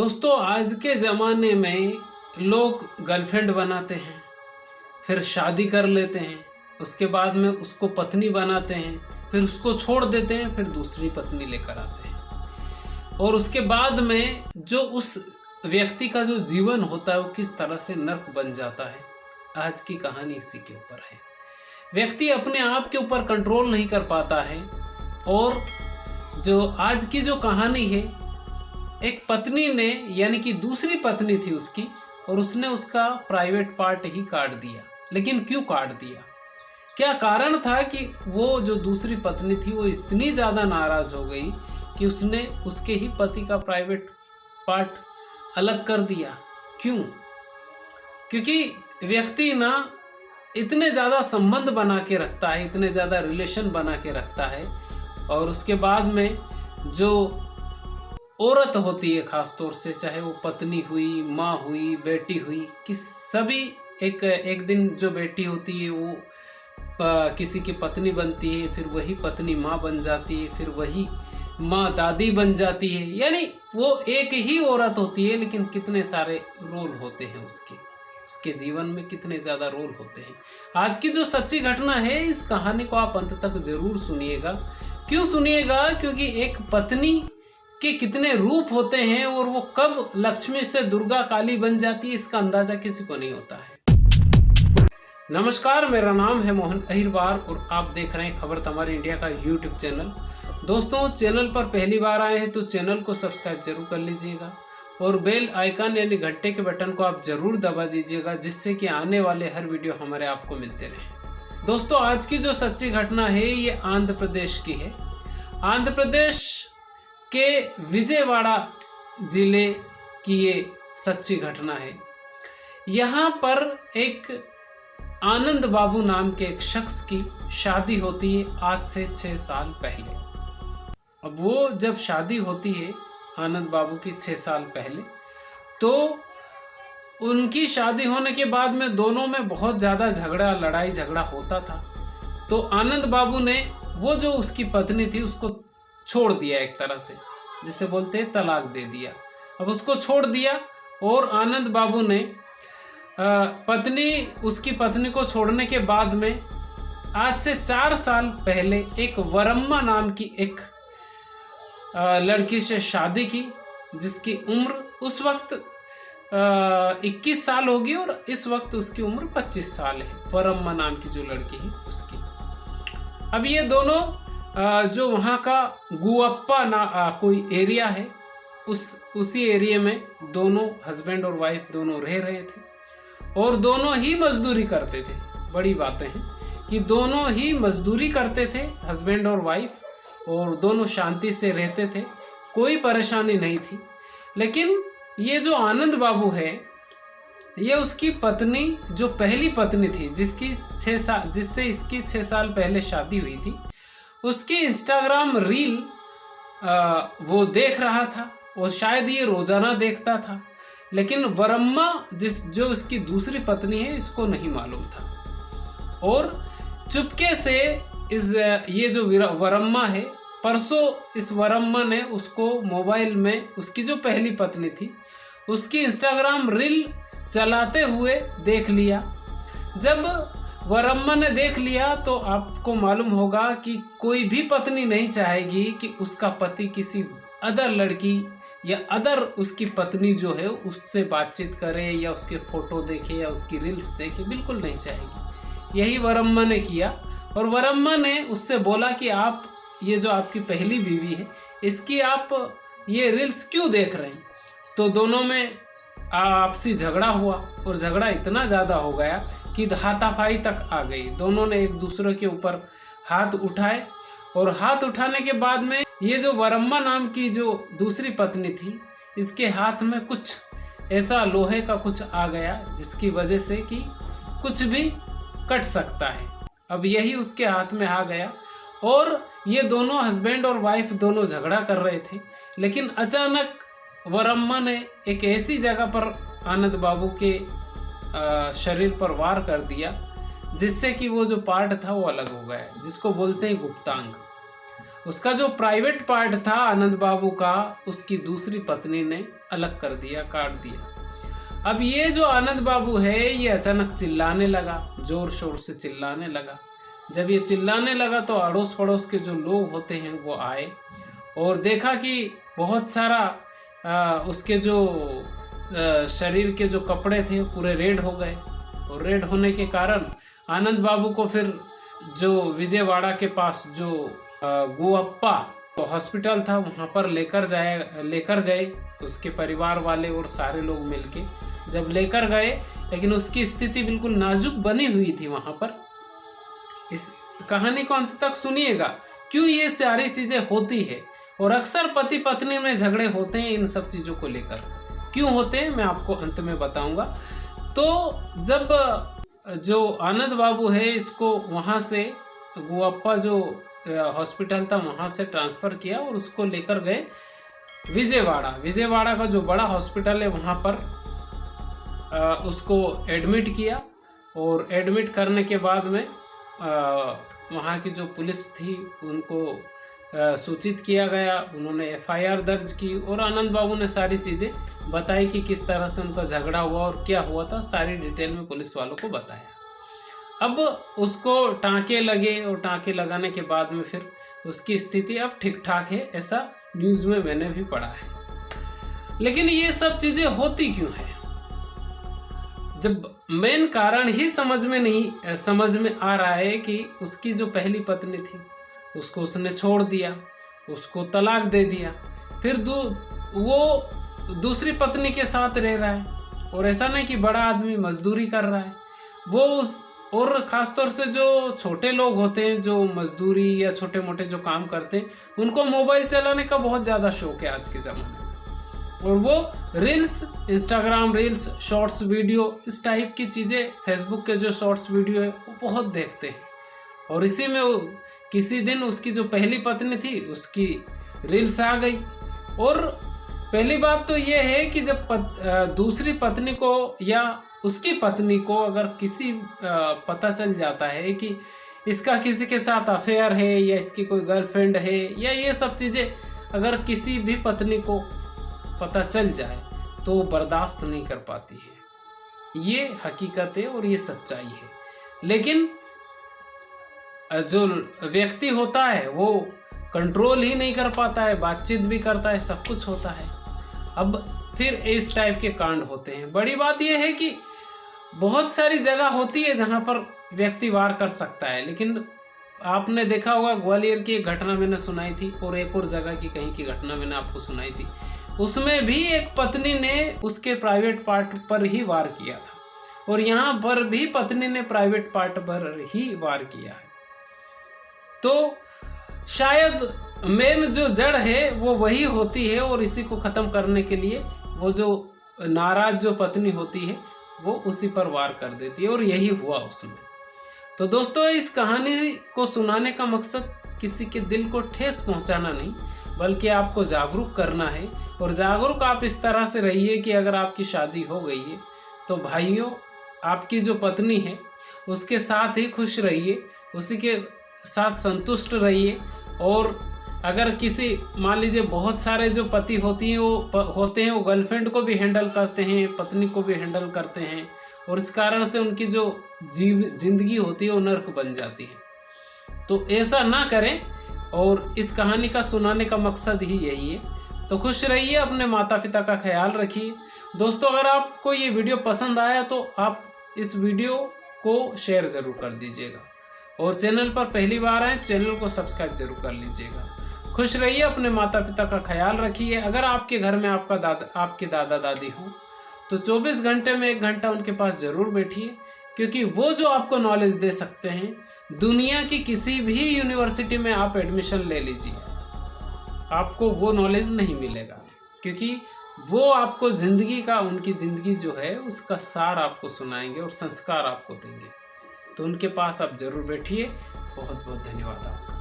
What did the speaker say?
दोस्तों, आज के ज़माने में लोग गर्लफ्रेंड बनाते हैं, फिर शादी कर लेते हैं, उसके बाद में उसको पत्नी बनाते हैं, फिर उसको छोड़ देते हैं, फिर दूसरी पत्नी लेकर आते हैं। और उसके बाद में जो उस व्यक्ति का जो जीवन होता है वो किस तरह से नर्क बन जाता है, आज की कहानी इसी के ऊपर है। व्यक्ति अपने आप के ऊपर कंट्रोल नहीं कर पाता है। और जो आज की जो कहानी है, एक पत्नी ने यानी कि दूसरी पत्नी थी उसकी, और उसने उसका प्राइवेट पार्ट ही काट दिया। लेकिन क्यों काट दिया, क्या कारण था कि वो जो दूसरी पत्नी थी वो इतनी ज़्यादा नाराज़ हो गई कि उसने उसके ही पति का प्राइवेट पार्ट अलग कर दिया। क्यों? क्योंकि व्यक्ति ना इतने ज़्यादा संबंध बना के रखता है, इतने ज़्यादा रिलेशन बना के रखता है, और उसके बाद में जो औरत होती है, ख़ास तौर से चाहे वो पत्नी हुई, माँ हुई, बेटी हुई, सभी एक दिन जो बेटी होती है वो किसी की पत्नी बनती है, फिर वही पत्नी माँ बन जाती है, फिर वही माँ दादी बन जाती है। यानी वो एक ही औरत होती है, लेकिन कितने सारे रोल होते हैं उसके जीवन में, कितने ज़्यादा रोल होते हैं। आज की जो सच्ची घटना है, इस कहानी को आप अंत तक ज़रूर सुनिएगा। क्यों सुनिएगा? क्योंकि एक पत्नी के कितने रूप होते हैं और वो कब लक्ष्मी से दुर्गा काली बन जाती है, इसका अंदाजा किसी को नहीं होता है। नमस्कार, मेरा नाम है मोहन अहिरवार और आप देख रहे हैं खबर तमारी इंडिया का यूट्यूब चैनल। दोस्तों, चैनल पर पहली बार आए हैं तो चैनल को सब्सक्राइब जरूर कर लीजिएगा और बेल आइकन यानी घंटे के बटन को आप जरूर दबा दीजिएगा, जिससे कि आने वाले हर वीडियो हमारे आपको मिलते रहे। दोस्तों, आज की जो सच्ची घटना है ये आंध्र प्रदेश की है। आंध्र प्रदेश के विजयवाड़ा जिले की ये सच्ची घटना है। यहाँ पर एक आनंद बाबू नाम के एक शख्स की शादी होती है आज से 6 साल पहले। अब वो जब शादी होती है आनंद बाबू की 6 साल पहले, तो उनकी शादी होने के बाद में दोनों में बहुत ज़्यादा लड़ाई झगड़ा होता था। तो आनंद बाबू ने वो जो उसकी पत्नी थी उसको छोड़ दिया, एक तरह से जिसे बोलते हैं तलाक दे दिया। अब उसको छोड़ दिया और आनंद बाबू ने उसकी पत्नी को छोड़ने के बाद में आज से 4 साल पहले एक वरम्मा नाम की एक लड़की से शादी की, जिसकी उम्र उस वक्त 21 साल होगी और इस वक्त उसकी उम्र 25 साल है। वरम्मा नाम की जो लड़की है उसकी। अब ये दोनों जो वहाँ का गुअप्पा कोई एरिया है, उसी एरिया में दोनों हस्बैंड और वाइफ दोनों रह रहे थे और दोनों ही मजदूरी करते थे। बड़ी बातें हैं कि दोनों ही मजदूरी करते थे, हस्बैंड और वाइफ, और दोनों शांति से रहते थे, कोई परेशानी नहीं थी। लेकिन ये जो आनंद बाबू है, ये उसकी पत्नी, जो पहली पत्नी थी जिससे इसकी 6 साल पहले शादी हुई थी, उसकी इंस्टाग्राम रील वो देख रहा था और शायद ये रोज़ाना देखता था। लेकिन वरम्मा जो उसकी दूसरी पत्नी है, इसको नहीं मालूम था। और चुपके से ये जो वरम्मा है, परसों इस वरम्मा ने उसको मोबाइल में उसकी जो पहली पत्नी थी उसकी इंस्टाग्राम रील चलाते हुए देख लिया। जब वरम्मा ने देख लिया तो आपको मालूम होगा कि कोई भी पत्नी नहीं चाहेगी कि उसका पति किसी अदर लड़की या अदर उसकी पत्नी जो है उससे बातचीत करे या उसके फोटो देखे या उसकी रील्स देखे, बिल्कुल नहीं चाहेगी। यही वरम्मा ने किया और वरम्मा ने उससे बोला कि आप ये जो आपकी पहली बीवी है, इसकी आप ये रील्स क्यों देख रहे हैं? तो दोनों में आपसी झगड़ा हुआ और झगड़ा इतना ज़्यादा हो गया कि हाथापाई तक आ गई। दोनों ने एक दूसरे के ऊपर हाथ उठाए और हाथ उठाने के बाद में ये जो वरम्मा नाम की जो दूसरी पत्नी थी, इसके हाथ में कुछ ऐसा लोहे का कुछ आ गया जिसकी वजह से कि कुछ भी कट सकता है। अब यही उसके हाथ में आ गया और ये दोनों हस्बैंड और वाइफ दोनों झगड़ा कर रहे थे। लेकिन अचानक वरम्मा ने एक ऐसी जगह पर आनंद बाबू के शरीर पर वार कर दिया जिससे कि वो जो पार्ट था वो अलग हो गया, जिसको बोलते हैं गुप्तांग। उसका जो प्राइवेट पार्ट था आनंद बाबू का, उसकी दूसरी पत्नी ने अलग कर दिया, काट दिया। अब ये जो आनंद बाबू है ये अचानक चिल्लाने लगा, जोर शोर से चिल्लाने लगा। जब ये चिल्लाने लगा तो अड़ोस पड़ोस के जो लोग होते हैं वो आए और देखा कि बहुत सारा उसके जो शरीर के जो कपड़े थे पूरे रेड हो गए। और रेड होने के कारण आनंद बाबू को फिर जो विजयवाड़ा के पास जो गोअप्पा हॉस्पिटल था वहाँ पर लेकर गए उसके परिवार वाले और सारे लोग मिलके जब लेकर गए, लेकिन उसकी स्थिति बिल्कुल नाजुक बनी हुई थी वहाँ पर। इस कहानी को अंत तक सुनिएगा, क्यों ये सारी चीज़ें होती है और अक्सर पति पत्नी में झगड़े होते हैं इन सब चीज़ों को लेकर। क्यों होते हैं मैं आपको अंत में बताऊंगा। तो जब जो आनंद बाबू है इसको वहाँ से गोअप्पा जो हॉस्पिटल था वहाँ से ट्रांसफ़र किया और उसको लेकर गए विजयवाड़ा का जो बड़ा हॉस्पिटल है वहाँ पर उसको एडमिट किया। और एडमिट करने के बाद में वहाँ की जो पुलिस थी उनको सूचित किया गया, उन्होंने एफआईआर दर्ज की और आनंद बाबू ने सारी चीज़ें बताई कि किस तरह से उनका झगड़ा हुआ और क्या हुआ था, सारी डिटेल में पुलिस वालों को बताया। अब उसको टाँके लगे और टाँके लगाने के बाद में फिर उसकी स्थिति अब ठीक ठाक है, ऐसा न्यूज़ में मैंने भी पढ़ा है। लेकिन ये सब चीज़ें होती क्यों है, जब मेन कारण ही समझ में आ रहा है कि उसकी जो पहली पत्नी थी उसको उसने छोड़ दिया, उसको तलाक दे दिया, फिर वो दूसरी पत्नी के साथ रह रहा है। और ऐसा नहीं कि बड़ा आदमी मजदूरी कर रहा है, वो और ख़ासतौर से जो छोटे लोग होते हैं जो मजदूरी या छोटे मोटे जो काम करते हैं उनको मोबाइल चलाने का बहुत ज़्यादा शौक है आज के ज़माने में। और वो reels, Instagram reels, shorts video, इस टाइप की चीज़ें, फेसबुक के जो शॉर्ट्स वीडियो है वो बहुत देखते हैं। और इसी में वो किसी दिन उसकी जो पहली पत्नी थी उसकी रील्स आ गई। और पहली बात तो ये है कि जब दूसरी पत्नी को या उसकी पत्नी को अगर किसी पता चल जाता है कि इसका किसी के साथ अफेयर है या इसकी कोई गर्लफ्रेंड है या ये सब चीज़ें अगर किसी भी पत्नी को पता चल जाए तो वो बर्दाश्त नहीं कर पाती है। ये हकीकत है और ये सच्चाई है। लेकिन जो व्यक्ति होता है वो कंट्रोल ही नहीं कर पाता है, बातचीत भी करता है, सब कुछ होता है। अब फिर इस टाइप के कांड होते हैं। बड़ी बात यह है कि बहुत सारी जगह होती है जहाँ पर व्यक्ति वार कर सकता है, लेकिन आपने देखा होगा ग्वालियर की एक घटना मैंने सुनाई थी और एक और जगह की कहीं की घटना मैंने आपको सुनाई थी, उसमें भी एक पत्नी ने उसके प्राइवेट पार्ट पर ही वार किया था और यहाँ पर भी पत्नी ने प्राइवेट पार्ट पर ही वार किया है। तो शायद मेन जो जड़ है वो वही होती है और इसी को ख़त्म करने के लिए वो जो नाराज जो पत्नी होती है वो उसी पर वार कर देती है और यही हुआ उसमें। तो दोस्तों इस कहानी को सुनाने का मकसद किसी के दिल को ठेस पहुंचाना नहीं बल्कि आपको जागरूक करना है। और जागरूक आप इस तरह से रहिए कि अगर आपकी शादी हो गई है तो भाइयों आपकी जो पत्नी है उसके साथ ही खुश रहिए, उसी के साथ संतुष्ट रहिए। और अगर किसी मान लीजिए बहुत सारे जो पति होते हैं वो गर्लफ्रेंड को भी हैंडल करते हैं, पत्नी को भी हैंडल करते हैं और इस कारण से उनकी जो जिंदगी होती है वो नर्क बन जाती है। तो ऐसा ना करें और इस कहानी का सुनाने का मकसद ही यही है। तो खुश रहिए, अपने माता पिता का ख्याल रखिए। दोस्तों अगर आपको ये वीडियो पसंद आया तो आप इस वीडियो को शेयर ज़रूर कर दीजिएगा और चैनल पर पहली बार आए चैनल को सब्सक्राइब जरूर कर लीजिएगा। खुश रहिए, अपने माता पिता का ख्याल रखिए। अगर आपके घर में आपके दादा दादी हो तो 24 घंटे में 1 घंटा उनके पास ज़रूर बैठिए, क्योंकि वो जो आपको नॉलेज दे सकते हैं, दुनिया की किसी भी यूनिवर्सिटी में आप एडमिशन ले लीजिए आपको वो नॉलेज नहीं मिलेगा, क्योंकि वो आपको ज़िंदगी का, उनकी ज़िंदगी जो है उसका सार आपको सुनाएंगे और संस्कार आपको देंगे। तो उनके पास आप ज़रूर बैठिए। बहुत बहुत धन्यवाद आपका।